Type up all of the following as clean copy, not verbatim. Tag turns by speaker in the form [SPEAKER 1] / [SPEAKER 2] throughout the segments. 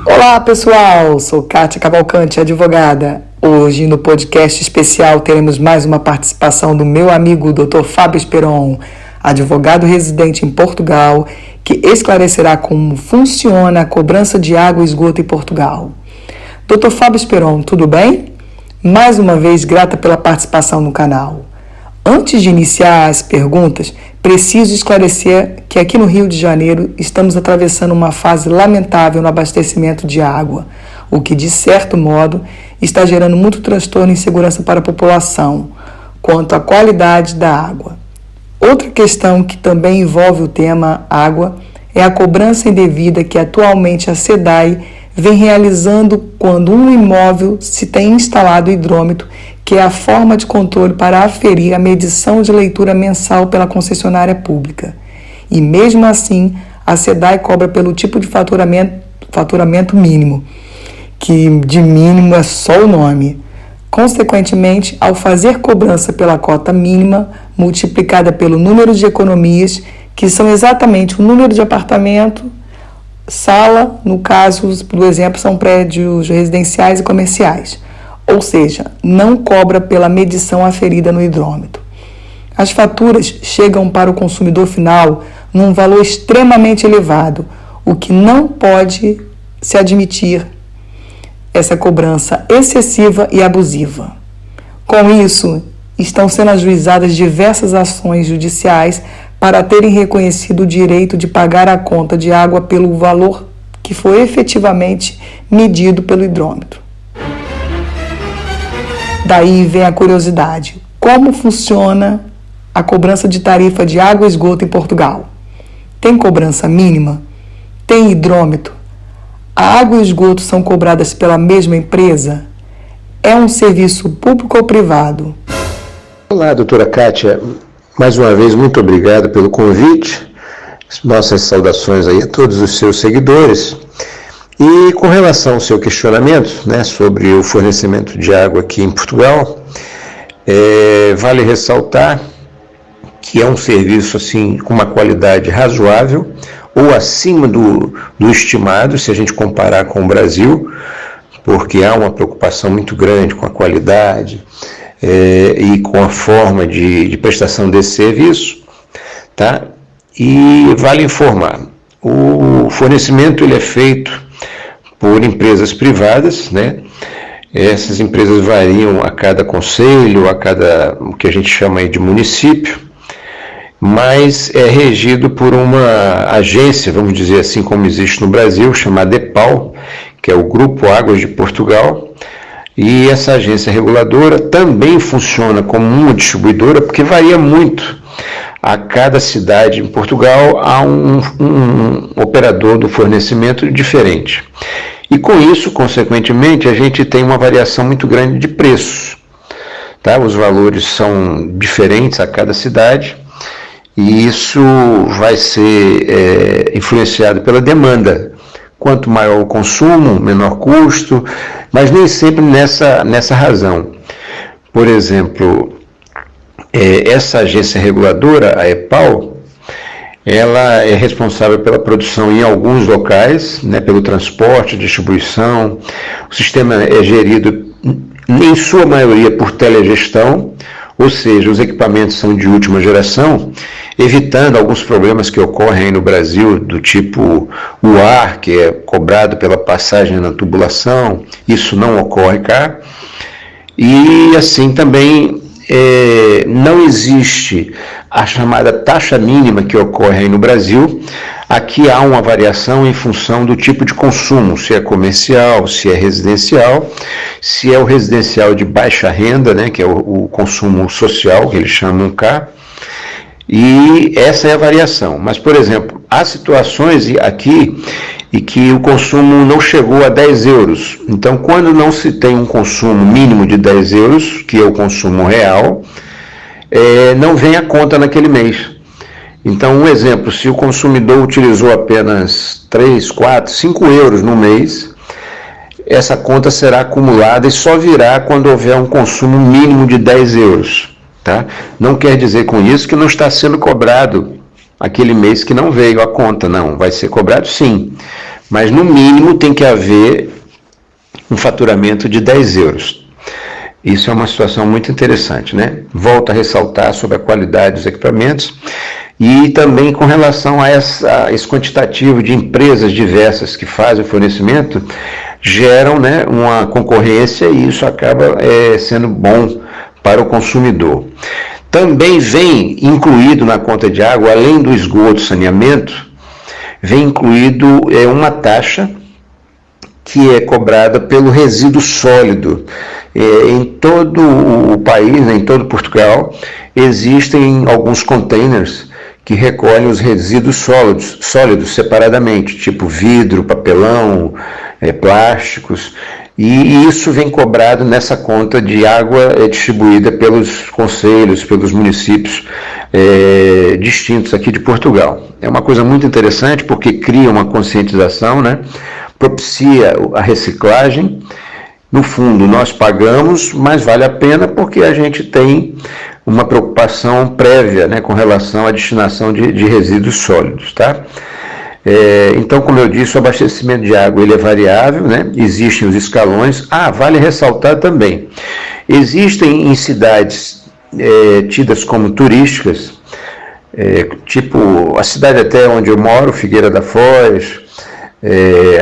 [SPEAKER 1] Olá pessoal, sou Kátia Cavalcante, advogada. Hoje no podcast especial teremos mais uma participação do meu amigo Dr. Fábio Esperon, advogado residente em Portugal, que esclarecerá como funciona a cobrança de água e esgoto em Portugal. Dr. Fábio Esperon, tudo bem? Mais uma vez, grata pela participação no canal. Antes de iniciar as perguntas, preciso esclarecer que aqui no Rio de Janeiro estamos atravessando uma fase lamentável no abastecimento de água, o que, de certo modo, está gerando muito transtorno e insegurança para a população quanto à qualidade da água. Outra questão que também envolve o tema água é a cobrança indevida que atualmente a SEDAI vem realizando quando um imóvel se tem instalado hidrômetro, que é a forma de controle para aferir a medição de leitura mensal pela concessionária pública. E mesmo assim, a SEDAI cobra pelo tipo de faturamento mínimo, que de mínimo é só o nome. Consequentemente, ao fazer cobrança pela cota mínima, multiplicada pelo número de economias, que são exatamente o número de apartamento, sala, no caso do exemplo, são prédios residenciais e comerciais. Ou seja, não cobra pela medição aferida no hidrômetro. As faturas chegam para o consumidor final num valor extremamente elevado, o que não pode se admitir essa cobrança excessiva e abusiva. Com isso, estão sendo ajuizadas diversas ações judiciais para terem reconhecido o direito de pagar a conta de água pelo valor que foi efetivamente medido pelo hidrômetro. Daí vem a curiosidade: como funciona a cobrança de tarifa de água e esgoto em Portugal? Tem cobrança mínima? Tem hidrômetro? A água e o esgoto são cobradas pela mesma empresa? É um serviço público ou privado?
[SPEAKER 2] Olá, doutora Kátia. Mais uma vez, muito obrigado pelo convite. Nossas saudações aí a todos os seus seguidores. E com relação ao seu questionamento, sobre o fornecimento de água aqui em Portugal, vale ressaltar que é um serviço assim, com uma qualidade razoável ou acima do estimado, se a gente comparar com o Brasil, porque há uma preocupação muito grande com a qualidade e com a forma de prestação desse serviço, tá? E vale informar, o fornecimento ele é feito por empresas privadas, Essas empresas variam a cada concelho, a cada, o que a gente chama aí de município, mas é regido por uma agência, vamos dizer assim, como existe no Brasil, chamada EPAL, que é o Grupo Águas de Portugal, e essa agência reguladora também funciona como uma distribuidora, porque varia muito. A cada cidade em Portugal há um operador do fornecimento diferente. E com isso, consequentemente, a gente tem uma variação muito grande de preços. Tá? Os valores são diferentes a cada cidade e isso vai ser influenciado pela demanda. Quanto maior o consumo, menor custo, mas nem sempre nessa razão. Por exemplo, essa agência reguladora, a EPAL, ela é responsável pela produção em alguns locais, pelo transporte, distribuição. O sistema é gerido, em sua maioria, por telegestão, ou seja, os equipamentos são de última geração, evitando alguns problemas que ocorrem no Brasil, do tipo o ar, que é cobrado pela passagem na tubulação. Isso não ocorre cá. E assim também não existe a chamada taxa mínima que ocorre aí no Brasil. Aqui há uma variação em função do tipo de consumo, se é comercial, se é residencial, se é o residencial de baixa renda, que é o consumo social, que eles chamam cá, e essa é a variação. Mas, por exemplo, há situações aqui em que o consumo não chegou a 10 euros. Então, quando não se tem um consumo mínimo de 10 euros, que é o consumo real, não vem a conta naquele mês. Então, um exemplo, se o consumidor utilizou apenas 3, 4, 5 euros no mês, essa conta será acumulada e só virá quando houver um consumo mínimo de 10 euros. Tá? Não quer dizer com isso que não está sendo cobrado aquele mês que não veio a conta, não. Vai ser cobrado sim, mas no mínimo tem que haver um faturamento de 10 euros. Isso é uma situação muito interessante, né? Volto a ressaltar sobre a qualidade dos equipamentos e também com relação a esse quantitativo de empresas diversas que fazem o fornecimento, geram, né, uma concorrência e isso acaba sendo bom para o consumidor. Também vem incluído na conta de água, além do esgoto e saneamento, vem incluído uma taxa que é cobrada pelo resíduo sólido. Em todo o país, né, em todo Portugal, existem alguns containers que recolhem os resíduos sólidos separadamente, tipo vidro, papelão, plásticos, e isso vem cobrado nessa conta de água distribuída pelos concelhos, pelos municípios distintos aqui de Portugal. É uma coisa muito interessante porque cria uma conscientização, né? Propicia a reciclagem. No fundo, nós pagamos, mas vale a pena porque a gente tem uma preocupação prévia, né, com relação à destinação de resíduos sólidos, tá? Então, como eu disse, o abastecimento de água ele é variável, né? Existem os escalões. Vale ressaltar também, existem em cidades tidas como turísticas, tipo a cidade até onde eu moro, Figueira da Foz,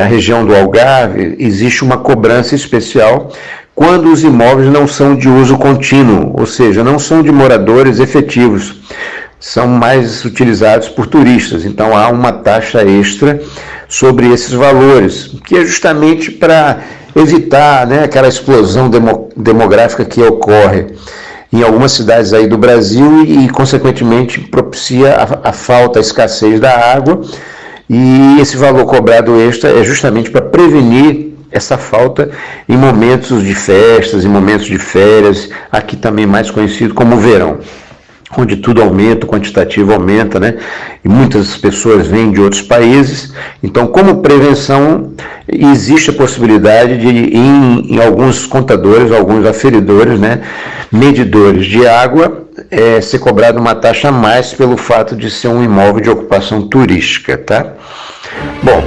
[SPEAKER 2] a região do Algarve, existe uma cobrança especial quando os imóveis não são de uso contínuo, ou seja, não são de moradores efetivos, são mais utilizados por turistas. Então há uma taxa extra sobre esses valores, que é justamente para evitar, né, aquela explosão demográfica que ocorre em algumas cidades aí do Brasil e consequentemente propicia a falta, a escassez da água. E esse valor cobrado extra é justamente para prevenir essa falta em momentos de festas, em momentos de férias, aqui também mais conhecido como verão, onde tudo aumenta, o quantitativo aumenta, né? E muitas pessoas vêm de outros países. Então, como prevenção, existe a possibilidade de, em alguns contadores, alguns aferidores, né, medidores de água, ser cobrado uma taxa a mais pelo fato de ser um imóvel de ocupação turística, tá? Bom,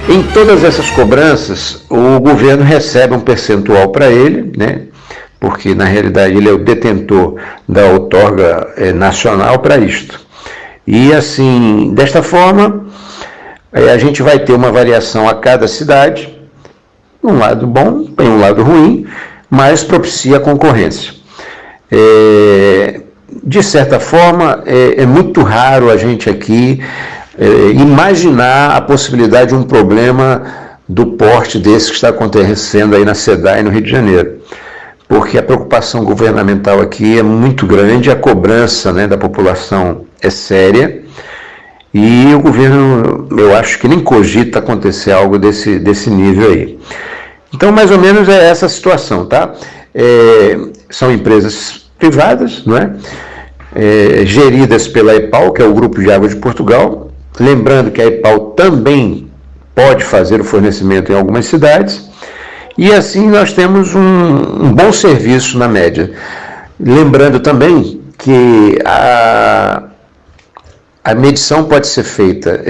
[SPEAKER 2] em todas essas cobranças, o governo recebe um percentual para ele, né? Porque na realidade ele é o detentor da outorga nacional para isto. E assim, desta forma, a gente vai ter uma variação a cada cidade, um lado bom, tem um lado ruim, mas propicia a concorrência. De certa forma, é muito raro a gente aqui imaginar a possibilidade de um problema do porte desse que está acontecendo aí na SEDAI, no Rio de Janeiro. Porque a preocupação governamental aqui é muito grande, a cobrança, né, da população é séria, e o governo, eu acho que nem cogita acontecer algo desse nível aí. Então, mais ou menos é essa a situação, tá? São empresas privadas, não é? Geridas pela EPAL, que é o Grupo de Água de Portugal. Lembrando que a EPAL também pode fazer o fornecimento em algumas cidades. E assim nós temos um bom serviço na média. Lembrando também que a medição pode ser feita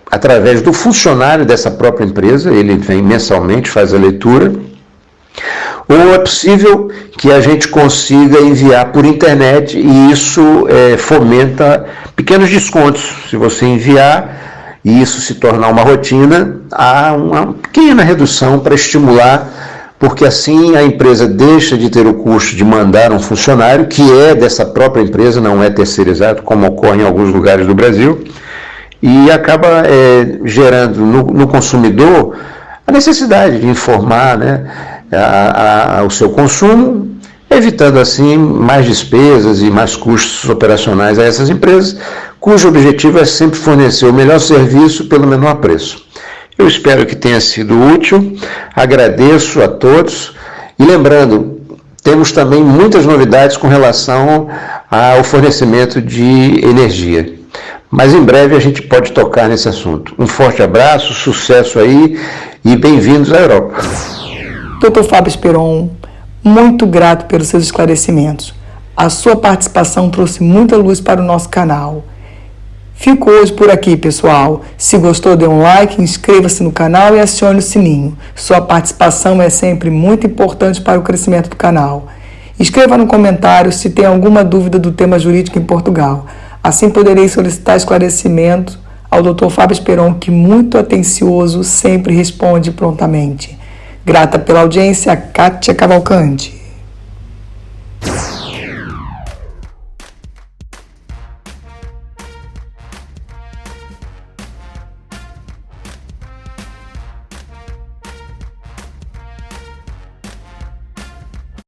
[SPEAKER 2] através do funcionário dessa própria empresa, ele vem mensalmente, faz a leitura, ou é possível que a gente consiga enviar por internet e isso fomenta pequenos descontos. Se você enviar e isso se tornar uma rotina, há uma pequena redução para estimular, porque assim a empresa deixa de ter o custo de mandar um funcionário, que é dessa própria empresa, não é terceirizado, como ocorre em alguns lugares do Brasil, e acaba gerando no consumidor a necessidade de informar, né, o seu consumo, evitando assim mais despesas e mais custos operacionais a essas empresas, cujo objetivo é sempre fornecer o melhor serviço pelo menor preço. Eu espero que tenha sido útil, agradeço a todos e lembrando, temos também muitas novidades com relação ao fornecimento de energia. Mas em breve a gente pode tocar nesse assunto. Um forte abraço, sucesso aí e bem-vindos à Europa.
[SPEAKER 1] Dr. Fábio Speron, muito grato pelos seus esclarecimentos. A sua participação trouxe muita luz para o nosso canal. Fico hoje por aqui, pessoal. Se gostou, dê um like, inscreva-se no canal e acione o sininho. Sua participação é sempre muito importante para o crescimento do canal. Escreva no comentário se tem alguma dúvida do tema jurídico em Portugal. Assim poderei solicitar esclarecimento ao Dr. Fábio Esperon, que muito atencioso sempre responde prontamente. Grata pela audiência, Kátia Cavalcante.